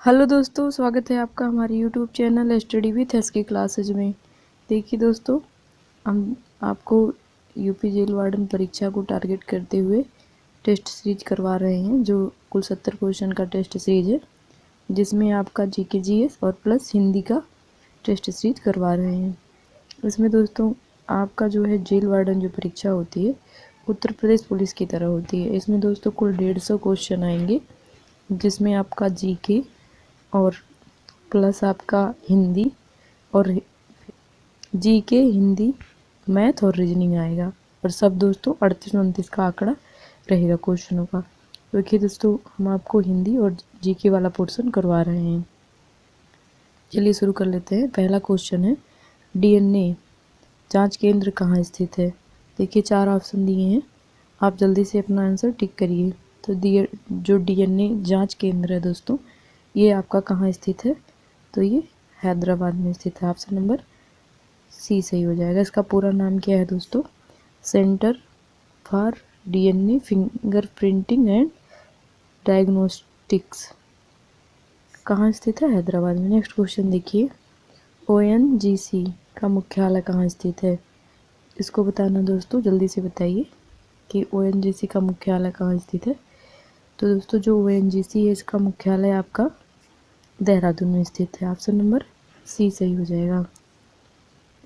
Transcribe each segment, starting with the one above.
Hello दोस्तों, स्वागत है आपका हमारे YouTube channel study with S की क्लासेज में। देखिए दोस्तों, हम आपको यूपी जेल वार्डन परीक्षा को टारगेट करते हुए टेस्ट सीरीज करवा रहे हैं, जो कुल 70 क्वेश्चन का टेस्ट सीरीज है, जिसमें आपका जीके जीएस और प्लस हिंदी का टेस्ट सीरीज करवा रहे हैं। इसमें दोस्तों आपका जो है जेल वार्डन जो परीक्षा होती है उत्तर प्रदेश पुलिस की तरह होती है। इसमें दोस्तों कुल 150 क्वेश्चन आएंगे, जिसमें आपका जीके और प्लस आपका हिंदी और जीके, हिंदी, मैथ और रीजनिंग आएगा। और सब दोस्तों 38-29 का आंकड़ा रहेगा क्वेश्चनों का। देखिए दोस्तों, हम आपको हिंदी और जीके वाला पोर्शन करवा रहे हैं। चलिए शुरू कर लेते हैं। पहला क्वेश्चन है, डीएनए जांच केंद्र कहाँ स्थित है। देखिए 4 ऑप्शन दिए हैं, आप जल्दी से अपना आंसर टिक करिए। तो जो डीएनए जांच केंद्र है दोस्तों, ये आपका कहाँ स्थित है, तो ये हैदराबाद में स्थित है। ऑप्शन नंबर सी सही हो जाएगा। इसका पूरा नाम क्या है दोस्तों? Centre for DNA finger printing and diagnostics. कहाँ स्थित है? हैदराबाद में। नेक्स्ट क्वेश्चन देखिए, ओएनजीसी का मुख्यालय कहाँ स्थित है। इसको बताना दोस्तों, जल्दी से बताइए कि ओएनजीसी का मुख्यालय कहाँ स्थित है। तो दोस्तों जो ओएनजीसी है, इसका मुख्यालय आपका देहरादून में स्थित है। ऑप्शन नंबर सी सही हो जाएगा।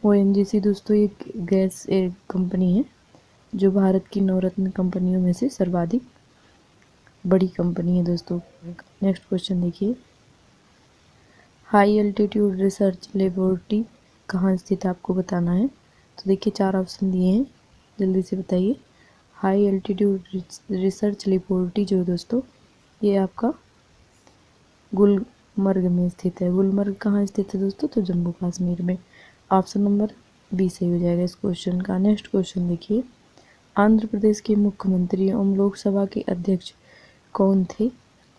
ओएनजीसी दोस्तों एक गैस कंपनी है, जो भारत की नवरत्न कंपनियों में से सर्वाधिक बड़ी कंपनी है दोस्तों। नेक्स्ट क्वेश्चन देखिए, हाई एल्टीट्यूड रिसर्च लेबोरेटरी कहाँ स्थित है, आपको बताना है। तो देखिए 4 ऑप्शन दिए हैं, जल्दी से बताइए। हाई एल्टीट्यूड रिसर्च लेबोरेटरी जो दोस्तों, ये आपका गुलमर्ग में स्थित है। गुलमर्ग कहाँ स्थित है दोस्तों? तो जम्मू कश्मीर में। ऑप्शन नंबर बी सही हो जाएगा इस क्वेश्चन का। नेक्स्ट क्वेश्चन देखिए, आंध्र प्रदेश के मुख्यमंत्री एवं लोकसभा के अध्यक्ष कौन थे।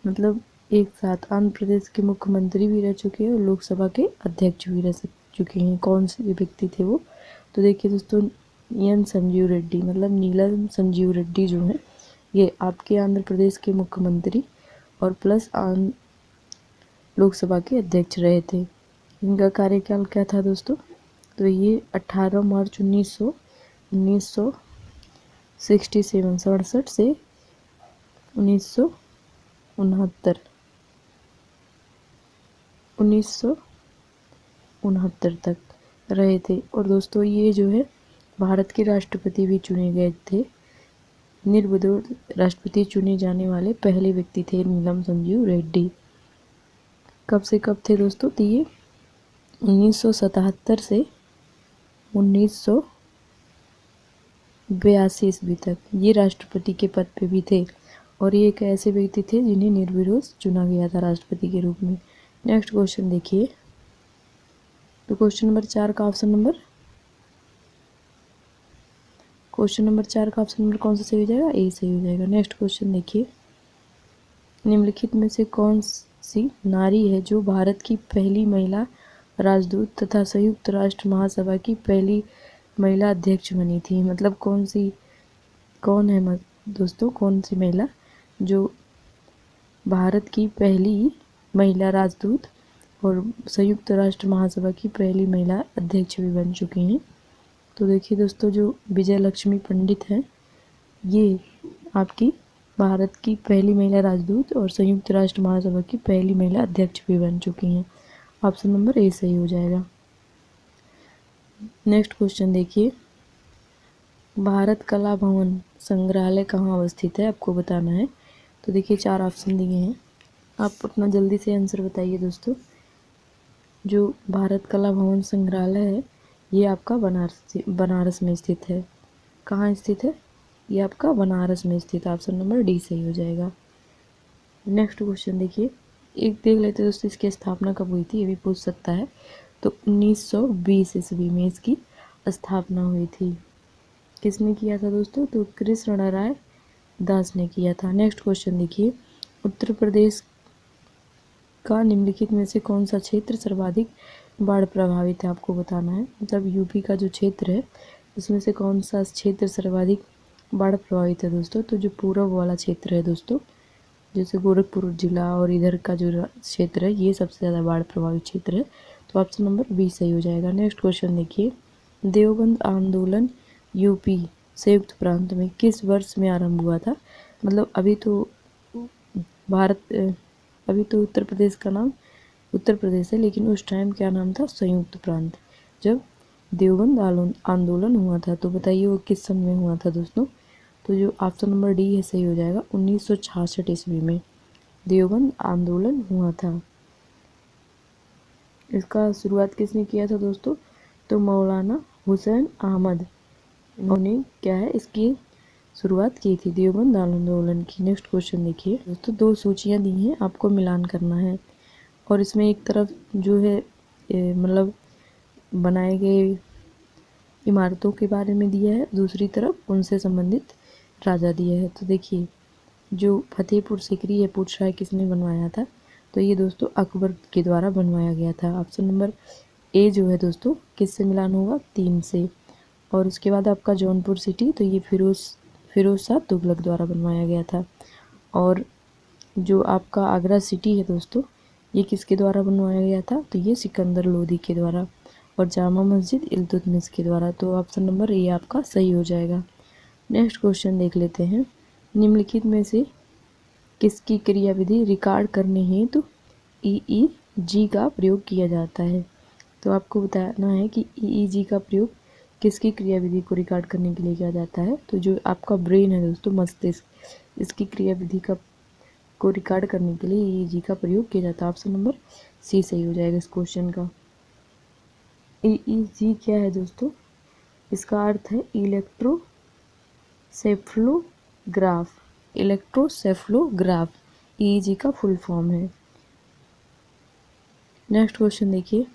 मतलब एक साथ आंध्र प्रदेश के मुख्यमंत्री भी रह चुके हैं और लोकसभा के अध्यक्ष भी रह चुके हैं। कौन से व्यक्ति थे वो? तो देखिए दोस्तों, एन संजीव रेड्डी, मतलब नीलम संजीव रेड्डी जो है, ये आपके आंध्र प्रदेश के मुख्यमंत्री और प्लस लोकसभा के अध्यक्ष रहे थे। इनका कार्यकाल क्या था दोस्तों? तो ये 18 मार्च 1967 से 1969 तक रहे थे। और दोस्तों ये जो है भारत के राष्ट्रपति भी चुने गए थे। निर्विरोध राष्ट्रपति चुने जाने वाले पहले व्यक्ति थे नीलम संजीव रेड्डी। कब से कब थे दोस्तों? तो ये 1977 से 1982 ईस्वी तक ये राष्ट्रपति के पद पे भी थे। और ये एक ऐसे व्यक्ति थे जिन्हें निर्विरोध चुना गया था राष्ट्रपति के रूप में। नेक्स्ट क्वेश्चन देखिए, तो क्वेश्चन नंबर 4 का ऑप्शन नंबर कौन सा सही हो जाएगा? ए सही हो जाएगा। नेक्स्ट क्वेश्चन देखिए, निम्नलिखित में से कौन सी नारी है जो भारत की पहली महिला राजदूत तथा संयुक्त राष्ट्र महासभा की पहली महिला अध्यक्ष बनी थी। मतलब कौन है दोस्तों, कौन सी महिला जो भारत की पहली महिला राजदूत और संयुक्त राष्ट्र महासभा की पहली महिला अध्यक्ष भी बन चुकी हैं। तो देखिए दोस्तों, जो विजय लक्ष्मी पंडित हैं, ये आपकी भारत की पहली महिला राजदूत और संयुक्त राष्ट्र महासभा की पहली महिला अध्यक्ष भी बन चुकी हैं। ऑप्शन नंबर ए सही हो जाएगा। नेक्स्ट क्वेश्चन देखिए, भारत कला भवन संग्रहालय कहाँ अवस्थित है, आपको बताना है। तो देखिए 4 ऑप्शन दिए हैं, आप अपना जल्दी से आंसर बताइए दोस्तों। जो भारत कला भवन संग्रहालय है, ये आपका बनारस में स्थित है। कहाँ स्थित है? ये आपका बनारस में स्थित है। ऑप्शन नंबर डी सही हो जाएगा। नेक्स्ट क्वेश्चन देखिए, एक देख लेते हैं दोस्तों, इसकी स्थापना कब हुई थी, ये भी पूछ सकता है। तो 1920 ईस्वी में इसकी स्थापना हुई थी। किसने किया था दोस्तों? तो कृष्णराय दास ने किया था। नेक्स्ट क्वेश्चन देखिए, उत्तर प्रदेश का निम्नलिखित में से कौन सा क्षेत्र सर्वाधिक बाढ़ प्रभावित है, आपको बताना है। मतलब यूपी का जो क्षेत्र है, उसमें से कौन सा क्षेत्र सर्वाधिक बाढ़ प्रभावित है दोस्तों? तो जो पूर्व वाला क्षेत्र है दोस्तों, जैसे गोरखपुर जिला और इधर का जो क्षेत्र है ये सबसे ज़्यादा बाढ़ प्रभावित क्षेत्र है। तो ऑप्शन नंबर बी सही हो जाएगा। नेक्स्ट क्वेश्चन देखिए, देवबंद आंदोलन यूपी संयुक्त प्रांत में किस वर्ष में आरंभ हुआ था? मतलब अभी तो उत्तर प्रदेश का नाम उत्तर प्रदेश है, लेकिन उस टाइम क्या नाम था? संयुक्त प्रांत। जब देवबंद आंदोलन हुआ था तो बताइए वो किस सन में हुआ था दोस्तों? तो जो ऑप्शन नंबर डी है सही हो जाएगा, 1966 ईस्वी में देवबंद आंदोलन हुआ था। इसका शुरुआत किसने किया था दोस्तों? तो मौलाना हुसैन अहमद ने क्या है इसकी शुरुआत की थी, देवबंद आंदोलन की। नेक्स्ट क्वेश्चन देखिए दोस्तों, दो सूचियां दी हैं, आपको मिलान करना है और इसमें एक तरफ जो है मतलब बनाए गए इमारतों के बारे में दिया है, दूसरी तरफ उनसे संबंधित राजा दिया है। तो देखिए जो फतेहपुर सीकरी है पूछ रहा है किसने बनवाया था, तो ये दोस्तों अकबर के द्वारा बनवाया गया था। ऑप्शन नंबर ए जो है दोस्तों किससे मिलान होगा? 3 से। और उसके बाद आपका जौनपुर सिटी, तो ये फिरोज शाह तुगलक द्वारा बनवाया गया था। और जो आपका आगरा सिटी है दोस्तों ये किसके द्वारा बनवाया गया था? तो ये सिकंदर लोदी के द्वारा। और जामा मस्जिद इल्तुतमिश के द्वारा। तो ऑप्शन नंबर ए आपका सही हो जाएगा। नेक्स्ट क्वेश्चन देख लेते हैं, निम्नलिखित में से किसकी क्रियाविधि रिकॉर्ड करने हेतु EEG का प्रयोग किया जाता है? तो आपको बताना है कि EEG का प्रयोग किसकी क्रियाविधि को रिकॉर्ड करने के लिए किया जाता है? तो जो आपका ब्रेन है दोस्तों, मस्तिष्क, इसकी क्रियाविधि को रिकॉर्ड करने के लिए EEG का प्रयोग किया जाता है। ऑप्शन नंबर सी सही हो जाएगा इस क्वेश्चन का। EEG क्या है दोस्तों? इसका अर्थ है इलेक्ट्रोसेफ्लोग्राफ। EEG का फुल फॉर्म है। नेक्स्ट क्वेश्चन देखिए,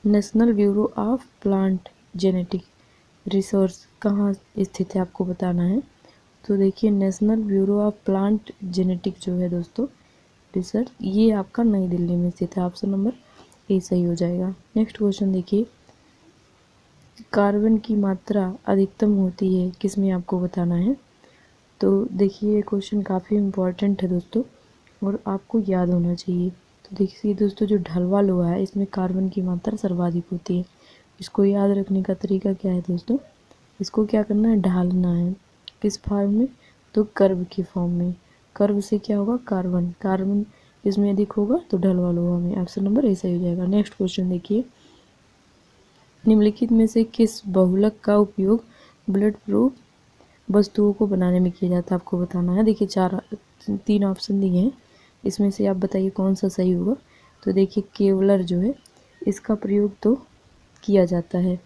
national bureau of plant genetic research कहाँ स्थित है आपको बताना है। तो देखिए national bureau of plant genetic जो है दोस्तों रिसर्च, ये आपका नई दिल्ली में स्थित है। ऑप्शन नंबर ए सही हो जाएगा। नेक्स्ट क्वेश्चन देखिए, कार्बन की मात्रा अधिकतम होती है किसमें आपको बताना है। तो देखिए ये क्वेश्चन काफ़ी इम्पोर्टेंट है दोस्तों और आपको याद होना चाहिए। तो देखिए दोस्तों जो ढलवा लोहा है इसमें कार्बन की मात्रा सर्वाधिक होती है। इसको याद रखने का तरीका क्या है दोस्तों? इसको क्या करना है? ढालना है। किस फॉर्म में? तो कर्व की फॉर्म में। कर्व से क्या होगा? कार्बन इसमें अधिक होगा तो ढलवा लोहा में। ऑप्शन नंबर ए सही हो जाएगा। नेक्स्ट क्वेश्चन देखिए, निम्नलिखित में से किस बहुलक का उपयोग बुलेट प्रूफ वस्तुओं को बनाने में किया जाता है आपको बताना है। देखिए 3 ऑप्शन दिए हैं, इसमें से आप बताइए कौन सा सही होगा। तो देखिए केवलर जो है इसका प्रयोग तो किया जाता है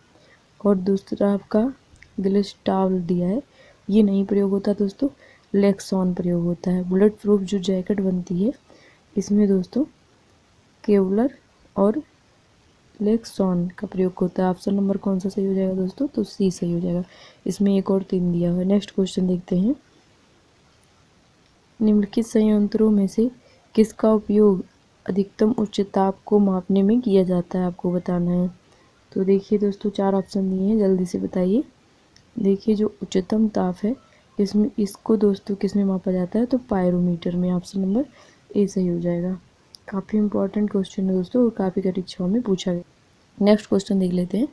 और दूसरा आपका ग्लिस्टावल दिया है, ये नहीं प्रयोग होता दोस्तों, लेक्सॉन प्रयोग होता है। बुलेट प्रूफ जो जैकेट बनती है इसमें दोस्तों केवलर और लेक्सॉन का प्रयोग होता है। ऑप्शन नंबर कौन सा सही हो जाएगा दोस्तों? तो सी सही हो जाएगा। इसमें 1 और 3 दिया हुआ है। नेक्स्ट क्वेश्चन देखते हैं, निम्नलिखित संयंत्रों में से किसका उपयोग अधिकतम उच्च ताप को मापने में किया जाता है आपको बताना है। तो देखिए दोस्तों 4 ऑप्शन दिए हैं, जल्दी से बताइए। देखिए जो उच्चतम ताप है इसको दोस्तों किस में मापा जाता है? तो पायरोमीटर में। ऑप्शन नंबर ए सही हो जाएगा। काफ़ी इंपॉर्टेंट क्वेश्चन है दोस्तों और काफ़ी परीक्षाओं में पूछा गया। नेक्स्ट क्वेश्चन देख लेते हैं,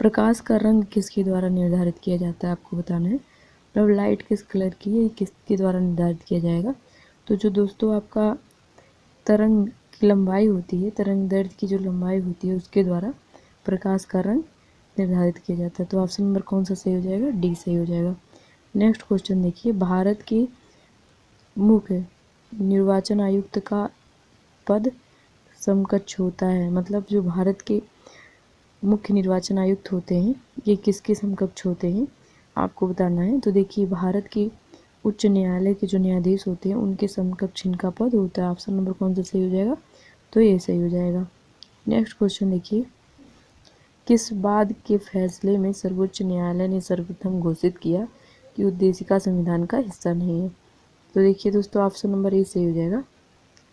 प्रकाश का रंग किसके द्वारा निर्धारित किया जाता है आपको बताना है। मतलब लाइट किस कलर की है, किसके द्वारा निर्धारित किया जाएगा। तो जो दोस्तों आपका तरंग की लंबाई होती है, तरंग दैर्ध्य की जो लंबाई होती है उसके द्वारा प्रकाश का रंग निर्धारित किया जाता है। तो ऑप्शन नंबर कौन सा सही हो जाएगा? डी सही हो जाएगा। नेक्स्ट क्वेश्चन देखिए, भारत के मुख्य निर्वाचन आयुक्त का पद समकक्ष होता है। मतलब जो भारत के मुख्य निर्वाचन आयुक्त होते हैं ये किसके समकक्ष होते हैं आपको बताना है। तो देखिए भारत के उच्च न्यायालय के जो न्यायाधीश होते हैं उनके समकक्ष इनका पद होता है। ऑप्शन नंबर कौन सा सही हो जाएगा? तो ये सही हो जाएगा। नेक्स्ट क्वेश्चन देखिए, किस बाद के फैसले में सर्वोच्च न्यायालय ने सर्वप्रथम घोषित किया कि उद्देशिका संविधान का हिस्सा नहीं है। तो देखिए दोस्तों ऑप्शन नंबर ए सही हो जाएगा।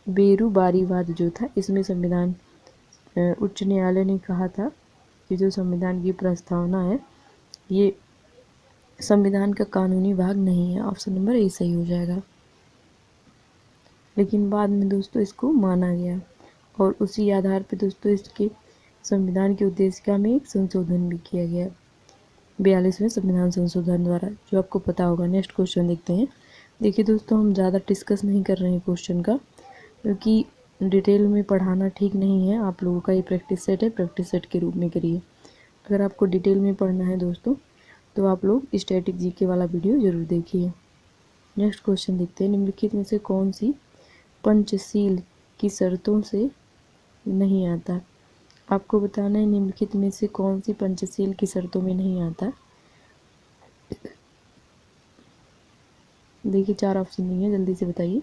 बेरुबारीवाद जो था इसमें संविधान उच्च न्यायालय ने कहा था कि जो संविधान की प्रस्तावना है ये संविधान का कानूनी भाग नहीं है। ऑप्शन नंबर ए सही हो जाएगा। लेकिन बाद में दोस्तों इसको माना गया और उसी आधार पर दोस्तों इसके संविधान की उद्देशिका में एक संशोधन भी किया गया 42वें संविधान संशोधन द्वारा, जो आपको पता होगा। नेक्स्ट क्वेश्चन देखते हैं। देखिए दोस्तों, हम ज़्यादा डिस्कस नहीं कर रहे हैं क्वेश्चन का, क्योंकि डिटेल में पढ़ाना ठीक नहीं है। आप लोगों का ये प्रैक्टिस सेट है, प्रैक्टिस सेट के रूप में करिए। अगर आपको डिटेल में पढ़ना है दोस्तों तो आप लोग स्टैटिक जीके वाला वीडियो ज़रूर देखिए। नेक्स्ट क्वेश्चन देखते हैं। निम्नलिखित में से कौन सी पंचशील की शर्तों से नहीं आता? आपको बताना है निम्नलिखित में से कौन सी पंचशील की शर्तों में नहीं आता। देखिए 4 ऑप्शन दिए हैं, जल्दी से बताइए।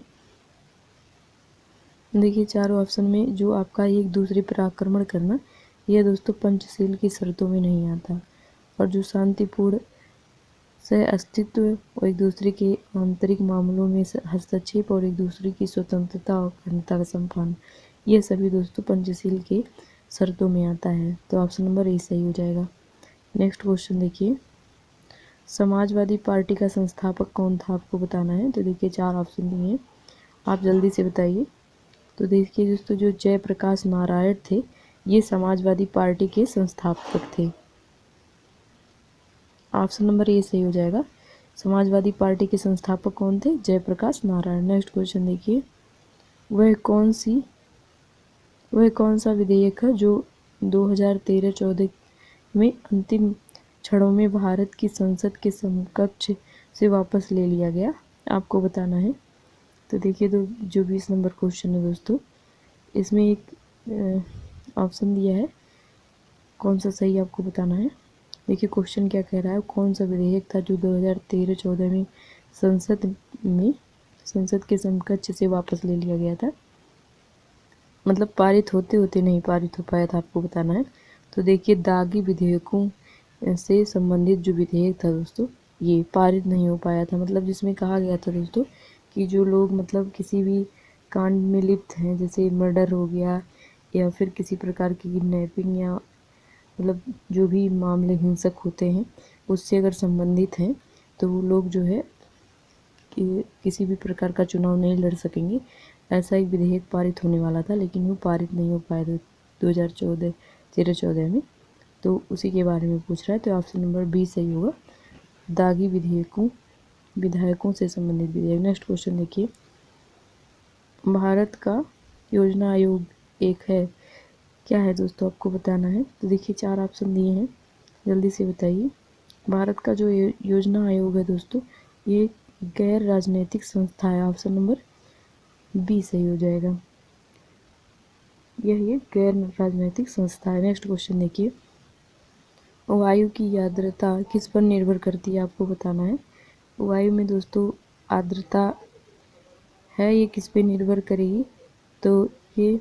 देखिए चारों ऑप्शन में जो आपका एक दूसरे पर आक्रमण करना, यह दोस्तों पंचशील की शर्तों में नहीं आता। और जो शांतिपूर्ण सह अस्तित्व और एक दूसरे के आंतरिक मामलों में हस्तक्षेप और एक दूसरे की स्वतंत्रता और अखंडता का सम्मान, ये सभी दोस्तों पंचशील के शर्तों में आता है। तो ऑप्शन नंबर ए सही हो जाएगा। नेक्स्ट क्वेश्चन देखिए। समाजवादी पार्टी का संस्थापक कौन था? आपको बताना है। तो देखिए 4 ऑप्शन दिए हैं, आप जल्दी से बताइए। तो देखिए दोस्तों, जो जयप्रकाश नारायण थे, ये समाजवादी पार्टी के संस्थापक थे। ऑप्शन नंबर ए सही हो जाएगा। समाजवादी पार्टी के संस्थापक कौन थे? जयप्रकाश नारायण। नेक्स्ट क्वेश्चन देखिए। वह कौन सा विधेयक है जो 2013-14 में अंतिम क्षणों में भारत की संसद के समकक्ष से वापस ले लिया गया? आपको बताना है। तो देखिए जो 20 नंबर क्वेश्चन है दोस्तों, इसमें एक ऑप्शन दिया है, कौन सा सही आपको बताना है। देखिए क्वेश्चन क्या कह रहा है। कौन सा विधेयक था जो 2013-14 में संसद के समकक्ष से वापस ले लिया गया था? मतलब पारित होते होते नहीं पारित हो पाया था, आपको बताना है। तो देखिए दागी विधेयकों से संबंधित जो विधेयक था दोस्तों, ये पारित नहीं हो पाया था। मतलब जिसमें कहा गया था दोस्तों कि जो लोग मतलब किसी भी कांड में लिप्त हैं, जैसे मर्डर हो गया या फिर किसी प्रकार की किडनैपिंग या मतलब जो भी मामले हिंसक होते हैं उससे अगर संबंधित हैं, तो वो लोग जो है कि किसी भी प्रकार का चुनाव नहीं लड़ सकेंगे। ऐसा एक विधेयक पारित होने वाला था, लेकिन वो पारित नहीं हो पाया 2013-14 में। तो उसी के बारे में पूछ रहा है। तो ऑप्शन नंबर बी सही होगा, दागी विधायकों से संबंधित विधेयक। नेक्स्ट क्वेश्चन देखिए। भारत का योजना आयोग एक है, क्या है दोस्तों? आपको बताना है। तो देखिए 4 ऑप्शन दिए हैं, जल्दी से बताइए। भारत का जो योजना आयोग है दोस्तों, ये गैर राजनीतिक संस्था है। ऑप्शन नंबर बी सही हो जाएगा, यह एक गैर राजनीतिक संस्था है। नेक्स्ट क्वेश्चन देखिए। वायु की आर्द्रता किस पर निर्भर करती है? आपको बताना है। वायु में दोस्तों आर्द्रता है, ये किस पे निर्भर करेगी? तो ये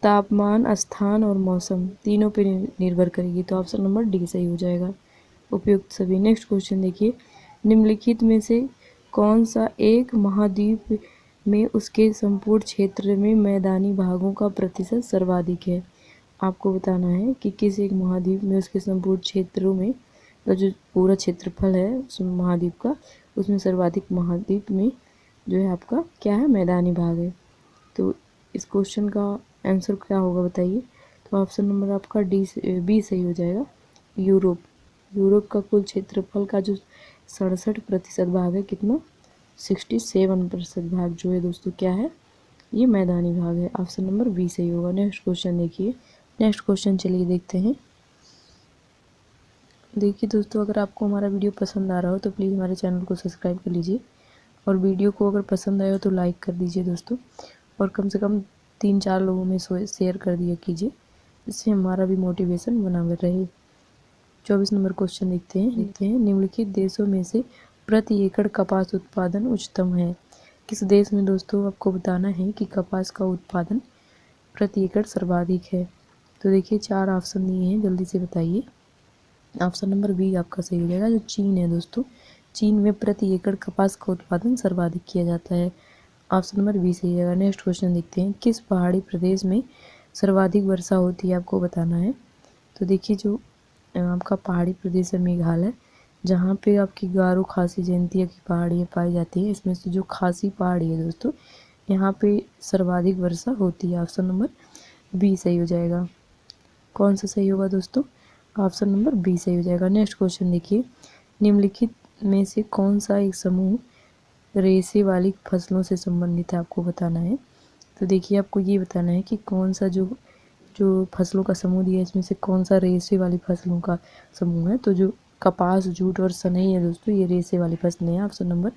तापमान, स्थान और मौसम तीनों पे निर्भर करेगी। तो ऑप्शन नंबर डी सही हो जाएगा, उपयुक्त सभी। नेक्स्ट क्वेश्चन देखिए। निम्नलिखित में से कौन सा एक महाद्वीप में उसके संपूर्ण क्षेत्र में मैदानी भागों का प्रतिशत सर्वाधिक है? आपको बताना है कि किस एक महाद्वीप में उसके संपूर्ण क्षेत्रों में, तो जो पूरा क्षेत्रफल है उस महाद्वीप का, उसमें सर्वाधिक महाद्वीप में जो है आपका क्या है? मैदानी भाग है। तो इस क्वेश्चन का आंसर क्या होगा बताइए। तो ऑप्शन नंबर आपका बी सही हो जाएगा, यूरोप का कुल क्षेत्रफल का जो 67% भाग है, कितना? 67% भाग जो है दोस्तों क्या है? ये मैदानी भाग है। ऑप्शन नंबर बी सही होगा। नेक्स्ट क्वेश्चन देखिए। नेक्स्ट क्वेश्चन चलिए देखते हैं। देखिए दोस्तों, अगर आपको हमारा वीडियो पसंद आ रहा हो तो प्लीज़ हमारे चैनल को सब्सक्राइब कर लीजिए, और वीडियो को अगर पसंद आया हो तो लाइक कर दीजिए दोस्तों, और कम से कम 3-4 लोगों में शेयर कर दिया कीजिए, इससे हमारा भी मोटिवेशन बना रहे। 24 नंबर क्वेश्चन देखते हैं। निम्नलिखित देशों में से प्रति एकड़ कपास उत्पादन उच्चतम है? किस देश में दोस्तों आपको बताना है कि कपास का उत्पादन प्रति एकड़ सर्वाधिक है? तो देखिए 4 ऑप्शन दिए हैं, जल्दी से बताइए। ऑप्शन नंबर बी आपका सही हो जाएगा, जो चीन है दोस्तों। चीन में प्रति एकड़ कपास का उत्पादन सर्वाधिक किया जाता है। ऑप्शन नंबर बी सही है। नेक्स्ट क्वेश्चन देखते हैं। किस पहाड़ी प्रदेश में सर्वाधिक वर्षा होती है? आपको बताना है। तो देखिए जो आपका पहाड़ी प्रदेश है मेघालय, जहाँ पे आपकी गारो खासी जयंतिया की पहाड़ियाँ पाई जाती हैं। इसमें से जो खासी पहाड़ी है दोस्तों, यहाँ पे सर्वाधिक वर्षा होती है। ऑप्शन नंबर बी सही हो जाएगा। कौन सा सही होगा दोस्तों? ऑप्शन नंबर बी सही हो जाएगा। नेक्स्ट क्वेश्चन देखिए, निम्नलिखित में से कौन सा एक समूह रेशे वाली फसलों से संबंधित है, आपको बताना है। तो देखिए आपको ये बताना है कि कौन सा जो जो फसलों का समूह दिया है इसमें से कौन सा रेशे वाली फसलों का समूह है। तो जो कपास, जूट और सनई है दोस्तों, ये रेशे वाली फसलें हैं। ऑप्शन नंबर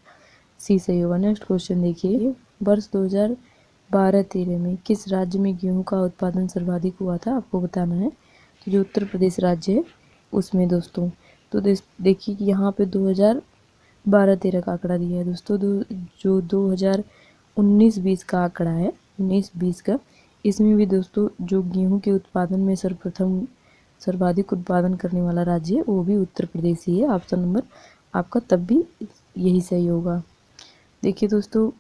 सी सही होगा। नेक्स्ट क्वेश्चन देखिए, वर्ष 2012-13 में किस राज्य में गेहूं का उत्पादन सर्वाधिक हुआ था, आपको बताना है। तो जो उत्तर प्रदेश राज्य है उसमें दोस्तों। तो देखिए कि यहाँ पे 2012-13 का आंकड़ा दिया है दोस्तों। जो 2019-20 का आंकड़ा है, 19-20 का, इसमें भी दोस्तों जो गेहूं के उत्पादन में सर्वाधिक उत्पादन करने वाला राज्य है वो भी उत्तर प्रदेश ही है। ऑप्शन नंबर आपका तब भी यही सही होगा। देखिए दोस्तों,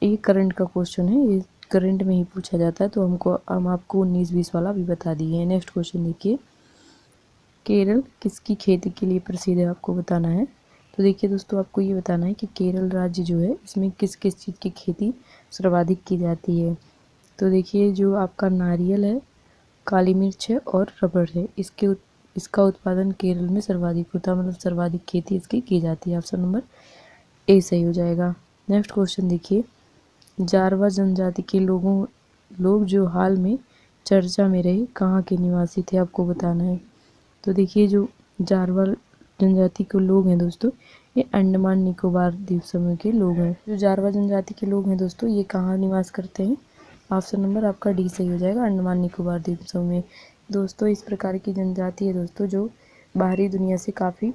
ये करंट का क्वेश्चन है, ये करंट में ही पूछा जाता है, तो हम आपको 19-20 वाला भी बता दिए हैं। नेक्स्ट क्वेश्चन देखिए, केरल किसकी खेती के लिए प्रसिद्ध है, आपको बताना है। तो देखिए दोस्तों, आपको ये बताना है कि केरल राज्य जो है इसमें किस किस चीज़ की खेती सर्वाधिक की जाती है। तो देखिए जो आपका नारियल है, काली मिर्च है और रबड़ है, इसका उत्पादन केरल में सर्वाधिक होता है, मतलब सर्वाधिक खेती इसकी की जाती है। ऑप्शन नंबर ए सही हो जाएगा। नेक्स्ट क्वेश्चन देखिए, जारवा जनजाति के लोग जो हाल में चर्चा में रहे कहाँ के निवासी थे, आपको बताना है। तो देखिए जो जारवा जनजाति के लोग हैं दोस्तों, ये अंडमान निकोबार द्वीप समूह के लोग हैं। जो जारवा जनजाति के लोग हैं दोस्तों, ये कहाँ निवास करते हैं? ऑप्शन नंबर आपका डी सही हो जाएगा, अंडमान निकोबार द्वीप समूह में। दोस्तों इस प्रकार की जनजाति है दोस्तों जो बाहरी दुनिया से काफ़ी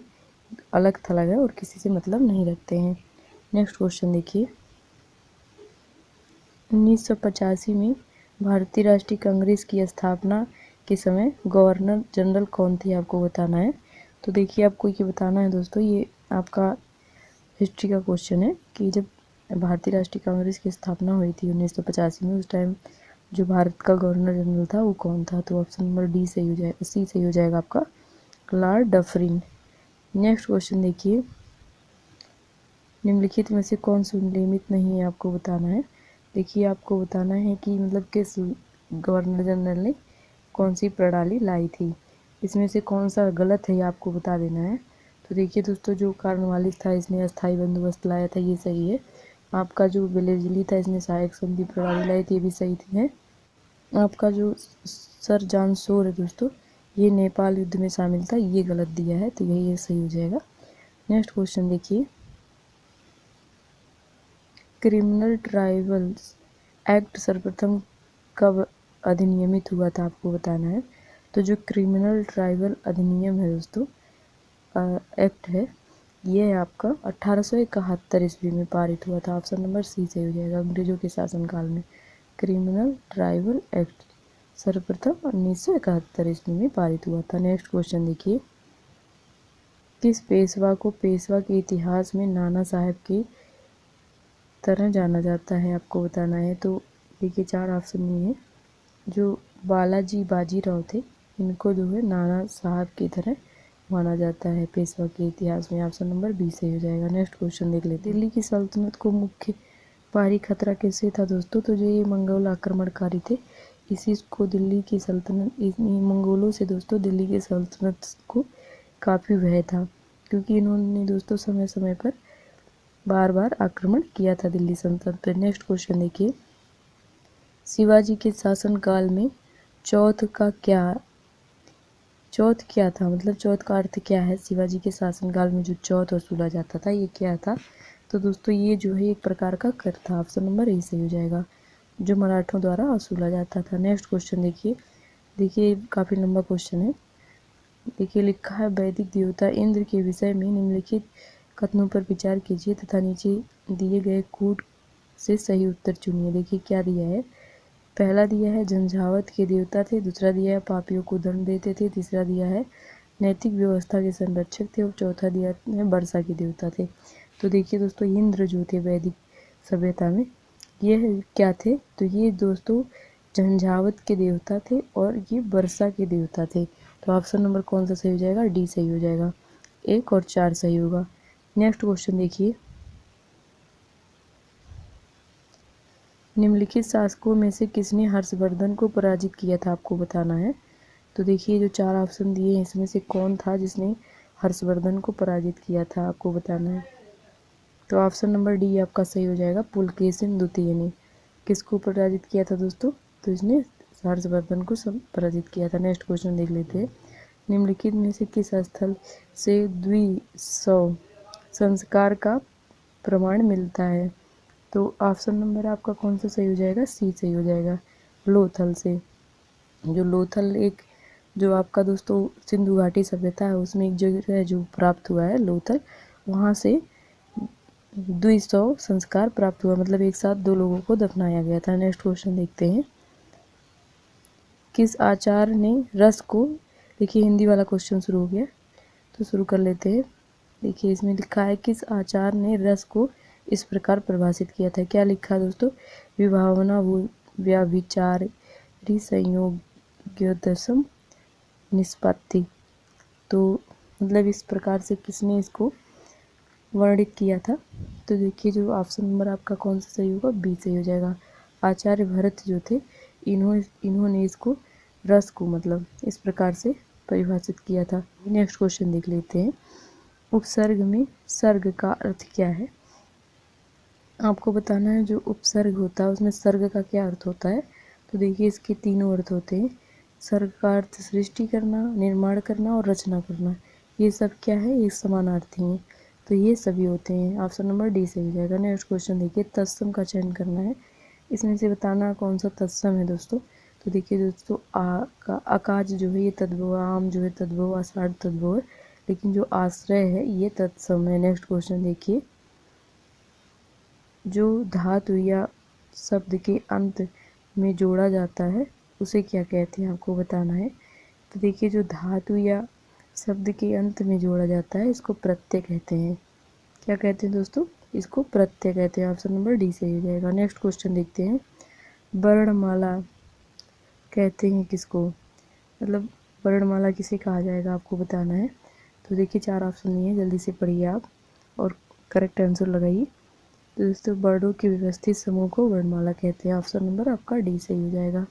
अलग थलग है और किसी से मतलब नहीं रखते हैं। नेक्स्ट क्वेश्चन देखिए, 1985 में भारतीय राष्ट्रीय कांग्रेस की स्थापना के समय गवर्नर जनरल कौन थे, आपको बताना है। तो देखिए आपको ये बताना है दोस्तों, ये आपका हिस्ट्री का क्वेश्चन है कि जब भारतीय राष्ट्रीय कांग्रेस की स्थापना हुई थी 1985 में, उस टाइम जो भारत का गवर्नर जनरल था वो कौन था। तो ऑप्शन नंबर डी सही हो जाएगा, सी सही हो जाएगा आपका, लॉर्ड डफरिन। नेक्स्ट क्वेश्चन देखिए, निम्नलिखित में से कौन सुनियमित नहीं है, आपको बताना है। देखिए आपको बताना है कि मतलब किस गवर्नर जनरल ने कौन सी प्रणाली लाई थी, इसमें से कौन सा गलत है ये आपको बता देना है। तो देखिए दोस्तों, जो कॉर्नवालिस था इसने अस्थायी बंदोबस्त लाया था, ये सही है। आपका जो वेलेस्ली था इसने सहायक संधि प्रणाली लाई थी, ये भी सही है। आपका जो सर जॉन शोर है दोस्तों, ये नेपाल युद्ध में शामिल था, ये गलत दिया है, तो यही सही हो जाएगा। नेक्स्ट क्वेश्चन देखिए, क्रिमिनल ट्राइब्यूनल्स एक्ट सर्वप्रथम कब अधिनियमित हुआ था, आपको बताना है। तो जो क्रिमिनल ट्राइब्यूनल अधिनियम है दोस्तों, एक्ट है, ये है आपका 1871 ईस्वी में पारित हुआ था। ऑप्शन नंबर सी सही हो जाएगा, अंग्रेजों के शासनकाल में क्रिमिनल ट्राइब्यूनल एक्ट सर्वप्रथम 1971 ईस्वी में पारित हुआ था। नेक्स्ट क्वेश्चन देखिए, किस पेशवा को पेशवा के इतिहास में नाना साहब की तरह जाना जाता है, आपको बताना है। तो देखिए 4 ऑप्शन में है, जो बालाजी बाजीराव थे इनको जो है नाना साहब की तरह माना जाता है पेशवा के इतिहास में। ऑप्शन नंबर बी सही हो जाएगा। नेक्स्ट क्वेश्चन देख लेते हैं, दिल्ली की सल्तनत को मुख्य बाहरी खतरा किससे था दोस्तों। तो जो ये मंगोल आक्रमणकारी थे, इसी को दिल्ली की सल्तनत, मंगोलों से दोस्तों दिल्ली की सल्तनत को काफ़ी भय था, क्योंकि इन्होंने दोस्तों समय समय पर बार बार आक्रमण किया था दिल्ली सल्तनत पर। नेक्स्ट क्वेश्चन देखिए, शिवाजी के शासनकाल में चौथ क्या था, मतलब चौथ का अर्थ क्या है। शिवाजी के शासनकाल में जो चौथ वसूला जाता था ये क्या था। तो दोस्तों ये जो है एक प्रकार का कर था। ऑप्शन नंबर ए सही हो जाएगा, जो मराठों द्वारा वसूला जाता था। नेक्स्ट क्वेश्चन देखिए काफ़ी लंबा क्वेश्चन है। देखिए लिखा है, वैदिक देवता इंद्र के विषय में निम्नलिखित कथनों पर विचार कीजिए तथा नीचे दिए गए कूट से सही उत्तर चुनिए। देखिए क्या दिया है, पहला दिया है झंझावत के देवता थे, दूसरा दिया है पापियों को दंड देते थे, तीसरा दिया है नैतिक व्यवस्था के संरक्षक थे और चौथा दिया है वर्षा के देवता थे। तो देखिए दोस्तों, इंद्र जो थे वैदिक सभ्यता में ये क्या थे, तो ये दोस्तों झंझावत के देवता थे और ये वर्षा के देवता थे। तो ऑप्शन नंबर कौन सा सही हो जाएगा, डी सही हो जाएगा, 1 और 4 सही होगा। नेक्स्ट क्वेश्चन देखिए, निम्नलिखित शासकों में से किसने हर्षवर्धन को पराजित किया था, आपको बताना है। तो देखिए जो 4 ऑप्शन दिए हैं इसमें से कौन था जिसने हर्षवर्धन को पराजित किया था, आपको बताना है। तो ऑप्शन नंबर डी आपका सही हो जाएगा, पुलकेशिन द्वितीय ने किसको पराजित किया था दोस्तों, तो इसने हर्षवर्धन को पराजित किया था। नेक्स्ट क्वेश्चन देख लेते हैं। निम्नलिखित में से किस स्थल से द्विशव संस्कार का प्रमाण मिलता है, तो ऑप्शन नंबर आपका कौन सा सही हो जाएगा, सी सही हो जाएगा, लोथल से। जो लोथल एक जो आपका दोस्तों सिंधु घाटी सभ्यता है उसमें एक जगह है जो प्राप्त हुआ है लोथल, वहाँ से 200 संस्कार प्राप्त हुआ, मतलब एक साथ 2 लोगों को दफनाया गया था। नेक्स्ट क्वेश्चन देखते हैं। किस आचार्य ने रस को, देखिए हिंदी वाला क्वेश्चन शुरू हो गया तो शुरू कर लेते हैं। देखिए इसमें लिखा है किस आचार्य ने रस को इस प्रकार परिभाषित किया था, क्या लिखा है दोस्तों, विभावना व्याभिचारी संयोग्योदशम निष्पत्ति। तो मतलब इस प्रकार से किसने इसको वर्णित किया था, तो देखिए जो ऑप्शन नंबर आपका कौन सा सही होगा, बी सही हो जाएगा। आचार्य भरत जो थे इन्होंने इसको रस को मतलब इस प्रकार से परिभाषित किया था। नेक्स्ट क्वेश्चन देख लेते हैं। उपसर्ग में सर्ग का अर्थ क्या है, आपको बताना है। जो उपसर्ग होता है उसमें सर्ग का क्या अर्थ होता है, तो देखिए इसके तीनों अर्थ होते हैं। सर्ग का अर्थ सृष्टि करना, निर्माण करना और रचना करना, ये सब क्या है, ये समानार्थी हैं, तो ये सभी होते हैं। ऑप्शन नंबर डी सही हो जाएगा। नेक्स्ट क्वेश्चन देखिए, तत्सम का चयन करना है, इसमें से बताना कौन सा तत्सम है दोस्तों। तो देखिए दोस्तों आकाश जो है ये तद्भव, आम जो है तद्भव, आषाढ़ तद्भव, लेकिन जो आश्रय है ये तत्सम है। नेक्स्ट क्वेश्चन देखिए, जो धातु या शब्द के अंत में जोड़ा जाता है उसे क्या कहते हैं, आपको बताना है। तो देखिए जो धातु या शब्द के अंत में जोड़ा जाता है इसको प्रत्यय कहते हैं। क्या कहते हैं दोस्तों, इसको प्रत्यय कहते हैं। ऑप्शन नंबर डी सही हो जाएगा। नेक्स्ट क्वेश्चन देखते हैं। वर्णमाला कहते हैं किसको, मतलब वर्णमाला किसे कहा जाएगा, आपको बताना है। तो देखिए 4 ऑप्शन दिए हैं, जल्दी से पढ़िए आप और करेक्ट आंसर लगाइए। तो दोस्तों वर्णों के व्यवस्थित समूह को वर्णमाला कहते हैं। ऑप्शन नंबर आपका डी सही हो जाएगा।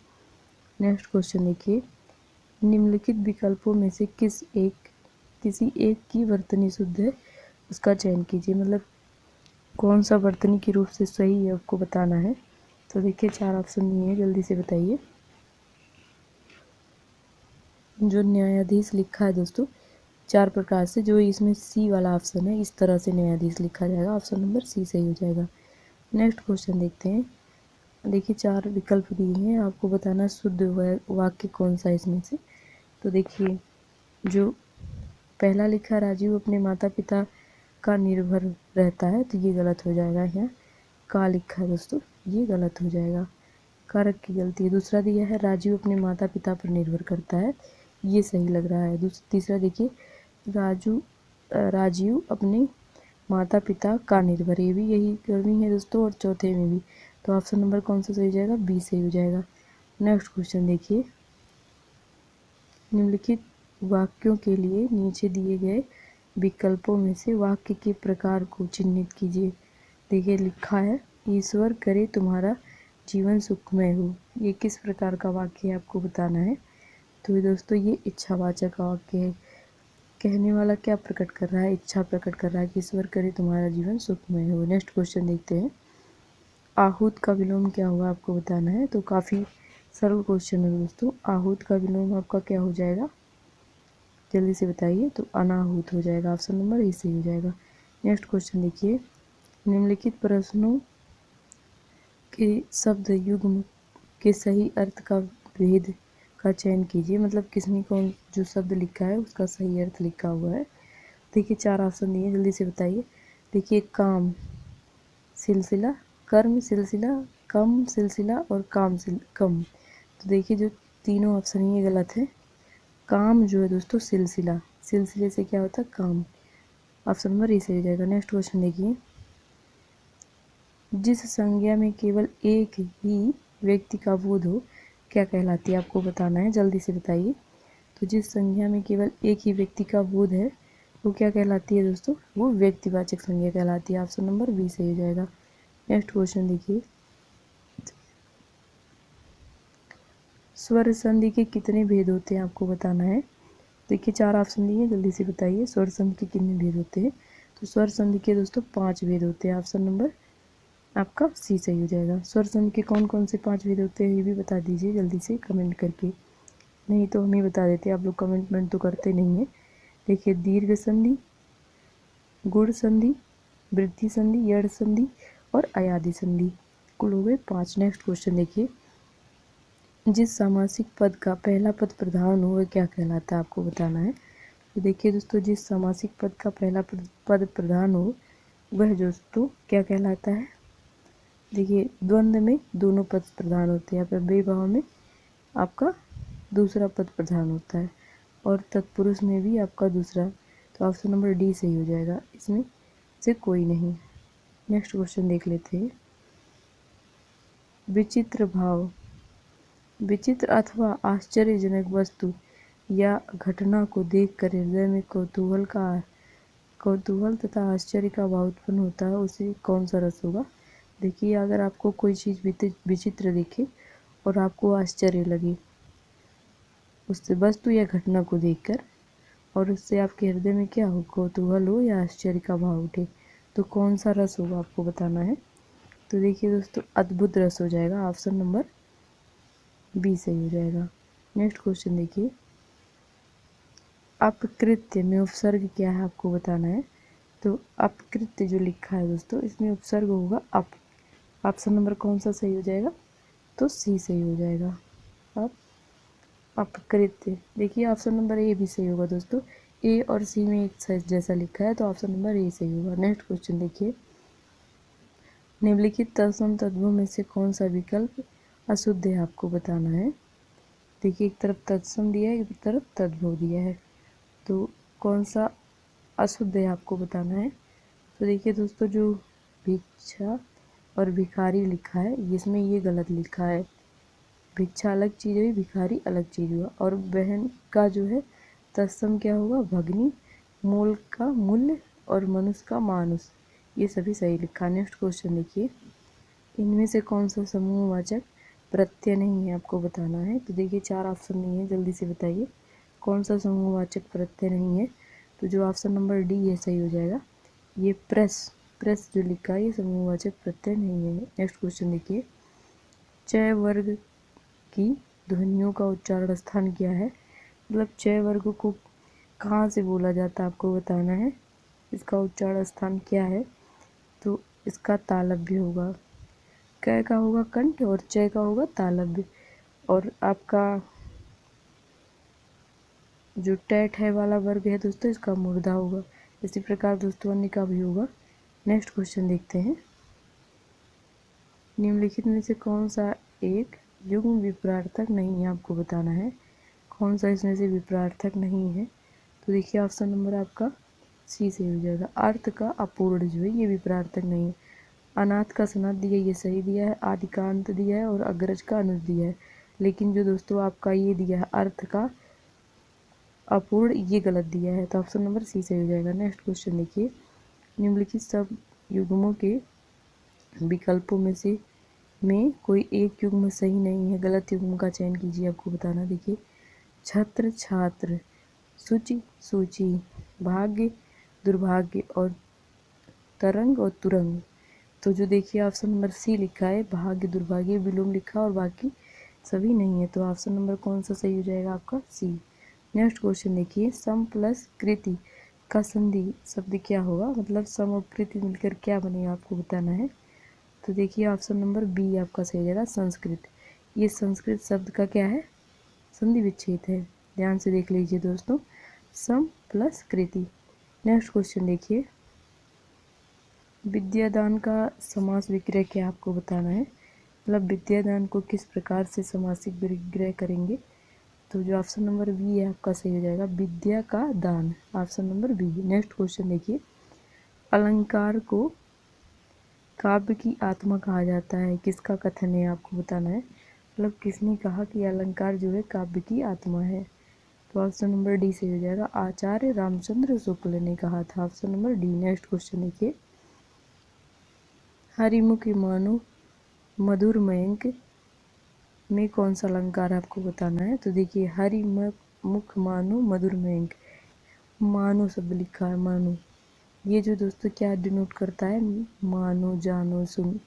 नेक्स्ट क्वेश्चन देखिए, निम्नलिखित विकल्पों में से किसी एक की वर्तनी शुद्ध है उसका चयन कीजिए, मतलब कौन सा वर्तनी के रूप से सही है आपको बताना है। तो देखिए 4 ऑप्शन दिए हैं, जल्दी से बताइए। जो न्यायाधीश लिखा है दोस्तों 4 प्रकार से, जो इसमें सी वाला ऑप्शन है इस तरह से न्यायाधीश लिखा जाएगा, ऑप्शन नंबर सी सही हो जाएगा। नेक्स्ट क्वेश्चन देखते हैं। देखिए 4 विकल्प दिए हैं, आपको बताना शुद्ध वाक्य कौन सा है इसमें से। तो देखिए जो पहला लिखा राजीव अपने माता पिता का निर्भर रहता है, तो ये गलत हो जाएगा। यहाँ का लिखा है दोस्तों, ये गलत हो जाएगा, कारक की गलती है। दूसरा दिया है राजीव अपने माता पिता पर निर्भर करता है, ये सही लग रहा है। तीसरा देखिए राजीव अपने माता पिता का निर्भर, ये भी यही करनी है दोस्तों। और चौथे में भी, तो ऑप्शन नंबर कौन सा सही हो जाएगा, बी सही हो जाएगा। नेक्स्ट क्वेश्चन देखिए, निम्नलिखित वाक्यों के लिए नीचे दिए गए विकल्पों में से वाक्य के प्रकार को चिन्हित कीजिए। देखिए लिखा है ईश्वर करे तुम्हारा जीवन सुखमय हो, ये किस प्रकार का वाक्य है आपको बताना है। तो दोस्तों ये इच्छावाचक वाक्य है, कहने वाला क्या प्रकट कर रहा है, इच्छा प्रकट कर रहा है कि ईश्वर करे तुम्हारा जीवन सुखमय हो। नेक्स्ट क्वेश्चन देखते हैं, आहूत का विलोम क्या होगा आपको बताना है। तो काफ़ी सरल क्वेश्चन है दोस्तों, आहूत का विलोम आपका क्या हो जाएगा, जल्दी से बताइए। तो अनाहूत हो जाएगा, ऑप्शन नंबर ए सही हो जाएगा। नेक्स्ट क्वेश्चन देखिए, निम्नलिखित प्रश्नों के शब्द युग्म के सही अर्थ का भेद का चयन कीजिए, मतलब किसने कौन जो शब्द लिखा है उसका सही अर्थ लिखा हुआ है। देखिए 4 ऑप्शन दिए, जल्दी से बताइए। देखिए काम सिलसिला, कर्म सिलसिला, कम सिलसिला और कम। तो देखिए जो तीनों ऑप्शन ये गलत है। काम जो है दोस्तों सिलसिला, सिलसिले से क्या होता है काम, ऑप्शन नंबर ए सही हो जाएगा। नेक्स्ट क्वेश्चन देखिए, जिस संज्ञा में केवल एक ही व्यक्ति का बोध हो क्या कहलाती है, आपको बताना है, जल्दी से बताइए। तो जिस संज्ञा में केवल एक ही व्यक्ति का बोध है वो क्या कहलाती है दोस्तों, वो व्यक्तिवाचक संज्ञा कहलाती है, ऑप्शन नंबर बी सही हो जाएगा। नेक्स्ट क्वेश्चन देखिए, स्वर संधि के कितने भेद होते हैं आपको बताना है। देखिए 4 ऑप्शन दिए, जल्दी से बताइए स्वर संधि के कितने भेद होते हैं। तो स्वर संधि के दोस्तों 5 भेद होते हैं। ऑप्शन नंबर आपका सी सही हो जाएगा। स्वर संधि के कौन कौन से 5 भेद होते हैं ये भी बता दीजिए जल्दी से कमेंट करके, नहीं तो हम ही बता देते, आप लोग कमेंट तो करते नहीं है। देखिए दीर्घ संधि, गुण संधि, वृद्धि संधि, यड़ संधि और अयादि संधि, कुल हो गए 5। नेक्स्ट क्वेश्चन देखिए, जिस सामासिक पद का पहला पद प्रधान हो वह क्या कहलाता है आपको बताना है। तो देखिए दोस्तों, जिस सामासिक पद का पहला पद प्रधान हो वह दोस्तों क्या कहलाता है। देखिए द्वंद्व में दोनों पद प्रधान होते हैं, यहाँ पर बेभाव में आपका दूसरा पद प्रधान होता है और तत्पुरुष में भी आपका दूसरा। तो ऑप्शन नंबर डी सही हो जाएगा, इसमें से कोई नहीं। नेक्स्ट क्वेश्चन देख लेते हैं। विचित्र भाव, विचित्र अथवा आश्चर्यजनक वस्तु या घटना को देखकर हृदय में कौतूहल तथा आश्चर्य का भाव उत्पन्न होता है, उसे कौन सा रस होगा। देखिए अगर आपको कोई चीज़ विचित्र दिखे और आपको आश्चर्य लगे उससे वस्तु या घटना को देखकर, और उससे आपके हृदय में क्या हो, कौतूहल हो या आश्चर्य का भाव उठे, तो कौन सा रस होगा आपको बताना है। तो देखिए दोस्तों, अद्भुत रस हो जाएगा, ऑप्शन नंबर बी सही हो जाएगा। नेक्स्ट क्वेश्चन देखिए, अपकृत्य में उपसर्ग क्या है आपको बताना है। तो अपकृत्य जो लिखा है दोस्तों, इसमें उपसर्ग होगा अप। ऑप्शन नंबर कौन सा सही हो जाएगा, तो सी सही हो जाएगा। अब अपकृत्य, देखिए ऑप्शन नंबर ए भी सही होगा दोस्तों, ए और सी में एक जैसा लिखा है तो ऑप्शन नंबर ए सही होगा। नेक्स्ट क्वेश्चन देखिए, निम्नलिखित तत्सम तत्वों में से कौन सा विकल्प अशुद्ध है आपको बताना है। देखिए एक तरफ तत्सम दिया है, एक तरफ तद्भव दिया है, तो कौन सा अशुद्ध है आपको बताना है। तो देखिए दोस्तों, जो भिक्षा और भिखारी लिखा है इसमें ये गलत लिखा है, भिक्षा अलग चीज़ हुई, भिखारी अलग चीज़ हुआ। और बहन का जो है तत्सम क्या होगा, भगनी, मूल का मूल्य और मनुष्य का मानुष, ये सभी सही लिखा। नेक्स्ट क्वेश्चन देखिए, इनमें से कौन सा समूहवाचक प्रत्यय नहीं है आपको बताना है। तो देखिए 4 ऑप्शन नहीं है, जल्दी से बताइए कौन सा समूहवाचक प्रत्यय नहीं है। तो जो ऑप्शन नंबर डी है सही हो जाएगा, ये प्रेस जो लिखा है ये समूहवाचक प्रत्यय नहीं है। नेक्स्ट क्वेश्चन देखिए, च वर्ग की ध्वनियों का उच्चारण स्थान क्या है। मतलब च वर्ग को कहाँ से बोला जाता है आपको बताना है, इसका उच्चारण स्थान क्या है। तो इसका तालव्य होगा, क का होगा कंठ और च का होगा तालव्य, और आपका जो टैट है वाला वर्ग है दोस्तों इसका मूर्धा होगा। इसी प्रकार दोस्तों अन्य का भी होगा। नेक्स्ट क्वेश्चन देखते हैं, निम्नलिखित में से कौन सा एक युग्म विपरार्थक नहीं है आपको बताना है। कौन सा इसमें से विपरार्थक नहीं है। तो देखिए ऑप्शन नंबर आपका सी से हो जाएगा, अर्थ का अपूर्ण जो है ये विपरार्थक नहीं है। अनाथ का सनाथ दिया ये सही दिया है, आदि का अंत दिया है और अग्रज का अनुज दिया है, लेकिन जो दोस्तों आपका ये दिया है अर्थ का अपूर्ण ये गलत दिया है, तो ऑप्शन नंबर सी सही हो जाएगा। नेक्स्ट क्वेश्चन देखिए, निम्नलिखित सब युग्मों के विकल्पों में कोई एक युग्म सही नहीं है, गलत युग्म का चयन कीजिए आपको बताना। देखिए छत्र छात्र, सूचि सूची, भाग्य दुर्भाग्य और तरंग और तुरंग। तो जो देखिए ऑप्शन नंबर सी लिखा है भाग्य दुर्भाग्य विलोम लिखा और बाकी सभी नहीं है, तो ऑप्शन नंबर कौन सा सही हो जाएगा आपका सी। नेक्स्ट क्वेश्चन देखिए, सम प्लस कृति का संधि शब्द क्या होगा, मतलब सम और कृति मिलकर क्या बनेगा आपको बताना है। तो देखिए ऑप्शन नंबर बी आपका सही हो जाएगा, संस्कृत। ये संस्कृत शब्द का क्या है, संधि विच्छेद है, ध्यान से देख लीजिए दोस्तों, सम प्लस कृति। नेक्स्ट क्वेश्चन देखिए, विद्यादान का समास विग्रह क्या आपको बताना है, मतलब विद्यादान को किस प्रकार से समासिक विग्रह करेंगे। तो जो ऑप्शन नंबर बी है आपका सही हो जाएगा, विद्या का दान, option number B. Next question देखिए, अलंकार को काव्य की आत्मा कहा जाता है, किसका कथन है आपको बताना है, मतलब किसने कहा कि अलंकार जो है काव्य की आत्मा है। तो ऑप्शन नंबर डी सही हो जाएगा, आचार्य रामचंद्र शुक्ल ने कहा था, option number D. Next question देखिए, हरिमुख मानो मधुर मयंक में कौन सा अलंकार आपको बताना है। तो देखिए, हरि मुख मानो मधुर में, मानो शब्द लिखा है, मानो। ये जो दोस्तों क्या डिनोट करता है, मानो, जानो, सुन,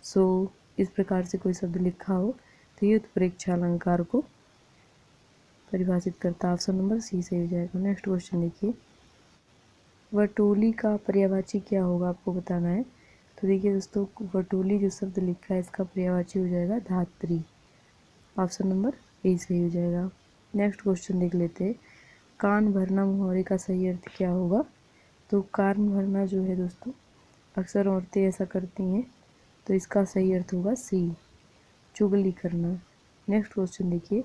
सो, इस प्रकार से कोई शब्द लिखा हो तो ये उत्प्रेक्षा अलंकार को परिभाषित करता है। ऑप्शन नंबर सी सही हो जाएगा। नेक्स्ट क्वेश्चन देखिए, वटोली का पर्यायवाची क्या होगा, आपको बताना है। तो देखिए दोस्तों, वटोली जो शब्द लिखा है इसका पर्यायवाची हो जाएगा धात्री। ऑप्शन नंबर ए सही हो जाएगा। नेक्स्ट क्वेश्चन देख लेते हैं, कान भरना मुहावरे का सही अर्थ क्या होगा। तो कान भरना जो है दोस्तों, अक्सर औरतें ऐसा करती हैं, तो इसका सही अर्थ होगा सी, चुगली करना। नेक्स्ट क्वेश्चन देखिए,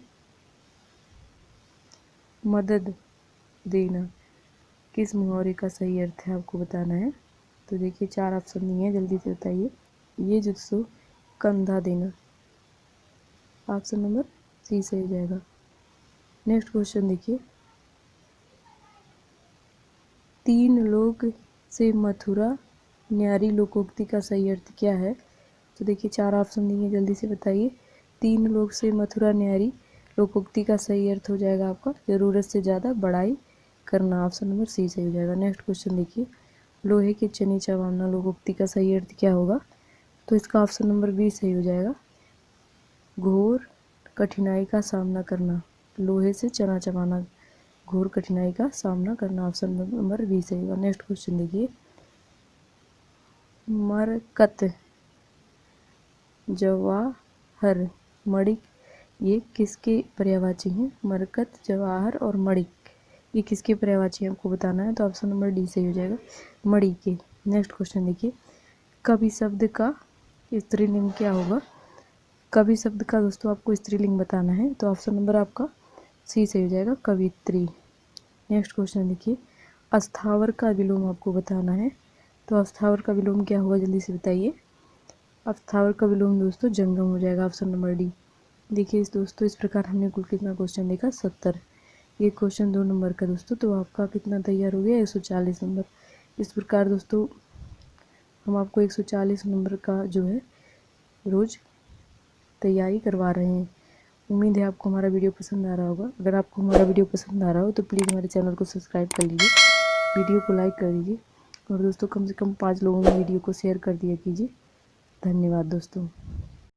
मदद देना किस मुहावरे का सही अर्थ है, आपको बताना है। तो देखिए 4 ऑप्शन नहीं है, जल्दी से बताइए। ये दोस्तों कंधा देना, ऑप्शन नंबर सी सही हो जाएगा। नेक्स्ट क्वेश्चन देखिए, 3 लोग से मथुरा न्यारी लोकोक्ति का सही अर्थ क्या है। तो देखिए 4 ऑप्शन दिए, जल्दी से बताइए। 3 लोग से मथुरा न्यारी लोकोक्ति का सही अर्थ हो जाएगा आपका जरूरत से ज़्यादा बड़ाई करना। ऑप्शन नंबर सी सही हो जाएगा। नेक्स्ट क्वेश्चन देखिए, लोहे के चने चबाना लोकोक्ति का सही अर्थ क्या होगा। तो इसका ऑप्शन नंबर बी सही हो जाएगा, घोर कठिनाई का सामना करना। लोहे से चना चबाना, घोर कठिनाई का सामना करना। ऑप्शन नंबर बी सही होगा। नेक्स्ट क्वेश्चन देखिए, मरकत जवाहर मणिक ये किसके पर्यायवाची हैं। मरकत, जवाहर और मणिक ये किसके पर्यायवाची हैं, आपको बताना है। तो ऑप्शन नंबर डी सही हो जाएगा, मणि के। नेक्स्ट क्वेश्चन देखिए, कवि शब्द का स्त्रीलिंग क्या होगा। कवि शब्द का दोस्तों आपको स्त्रीलिंग बताना है, तो ऑप्शन नंबर आपका सी सही हो जाएगा, कवित्री। नेक्स्ट क्वेश्चन देखिए, अस्थावर का विलोम आपको बताना है। तो अस्थावर का विलोम क्या होगा, जल्दी से बताइए। अस्थावर का विलोम दोस्तों जंगम हो जाएगा, ऑप्शन नंबर डी। देखिए दोस्तों, इस प्रकार हमने कुल कितना क्वेश्चन देखा, 70। ये क्वेश्चन 2 नंबर का दोस्तों, तो आपका कितना तैयार हो गया, 140 नंबर। इस प्रकार दोस्तों हम आपको 140 नंबर का जो है रोज़ तैयारी करवा रहे हैं। उम्मीद है आपको हमारा वीडियो पसंद आ रहा होगा। अगर आपको हमारा वीडियो पसंद आ रहा हो तो प्लीज़ हमारे चैनल को सब्सक्राइब कर लीजिए, वीडियो को लाइक कर दीजिए और दोस्तों कम से कम 5 लोगों में वीडियो को शेयर कर दिया कीजिए। धन्यवाद दोस्तों।